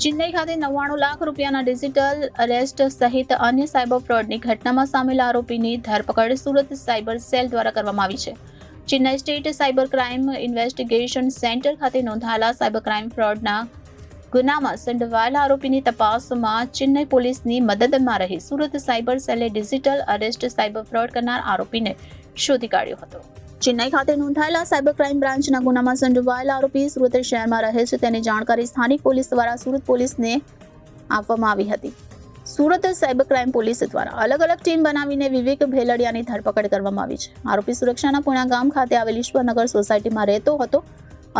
ચેન્નઈ ખાતે 99 લાખ રૂપિયાના digital arrest સહિત અન્ય સાયબર ફ્રોડની ઘટનામાં સામેલ આરોપીની ધરપકડ સુરત સાયબર સેલ દ્વારા કરવામાં આવી છે. Chennai state cyber crime investigation centre ખાતે નોંધાયેલા સાયબર ક્રાઇમ ફ્રોડના ગુનામાં સંડોવાયેલા આરોપીની તપાસમાં ચેન્નઈ પોલીસની મદદમાં રહી સુરત સાયબર સેલે ડિજિટલ અરેસ્ટ સાયબર ફ્રોડ કરનાર આરોપીને શોધી કાઢ્યો હતો. ચેન્નઈ ખાતે નોંધાયેલા સાયબર ક્રાઇમ બ્રાન્ચના ગુનામાં સંડોવાયેલા આરોપી સુરત શહેરમાં રહે છે તેની જાણકારી સ્થાનિક પોલીસ દ્વારા સુરત પોલીસને આપવામાં આવી હતી. સુરત સાયબર ક્રાઇમ પોલીસ દ્વારા અલગ અલગ ટીમ બનાવીને વિવેક ભેલડિયાની ધરપકડ કરવામાં આવી છે. આરોપી સુરક્ષાના પુણા ગામ ખાતે આવેલ ઈશ્વરનગર સોસાયટીમાં રહેતો હતો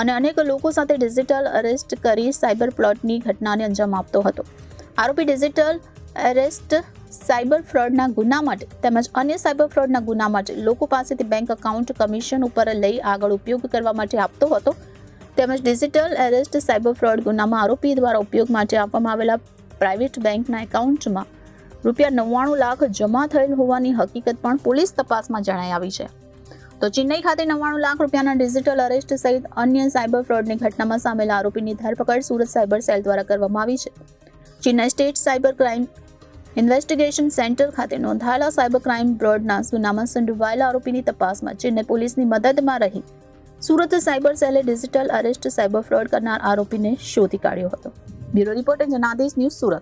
અને અનેક લોકો સાથે ડિજિટલ અરેસ્ટ કરી સાયબર પ્લોટની ઘટનાને અંજામ આપતો હતો. આરોપી ડિજિટલ અરેસ્ટ સાયબર ફ્રોડના ગુના માટે તેમજ અન્ય સાયબર ફ્રોડના ગુના માટે લોકો પાસેથી બેંક એકાઉન્ટ કમિશન ઉપર લઈ આગળ ઉપયોગ કરવા માટે આપતો હતો. તેમજ ડિજિટલ અરેસ્ટ સાયબર ફ્રોડ ગુનામાં આરોપી દ્વારા ઉપયોગ માટે આપવામાં આવેલા પ્રાઇવેટ બેંકના એકાઉન્ટમાં ₹99 લાખ જમા થયેલ હોવાની હકીકત પણ પોલીસ તપાસમાં જણાઈ આવી છે. તો ચેન્નઈ ખાતે 99 લાખ રૂપિયાના ડિજિટલ અરેસ્ટ સહિત અન્ય સાયબર ફ્રોડની ઘટનામાં સામેલ આરોપીની ધરપકડ સુરત સાયબર સેલ દ્વારા કરવામાં આવી છે. Chennai state cyber crime investigation centre ખાતે નોંધાયેલા સાયબર ક્રાઇમ ફ્રોડના ગુનામાં સંડોવાયેલા આરોપીની તપાસમાં ચેન્નઈ પોલીસની મદદમાં રહી સુરત સાયબર સેલે ડિજિટલ અરેસ્ટ સાયબર ફ્રોડ કરનાર આરોપીને શોધી કાઢ્યો હતો. Bureau reporter Janadesh news Surat.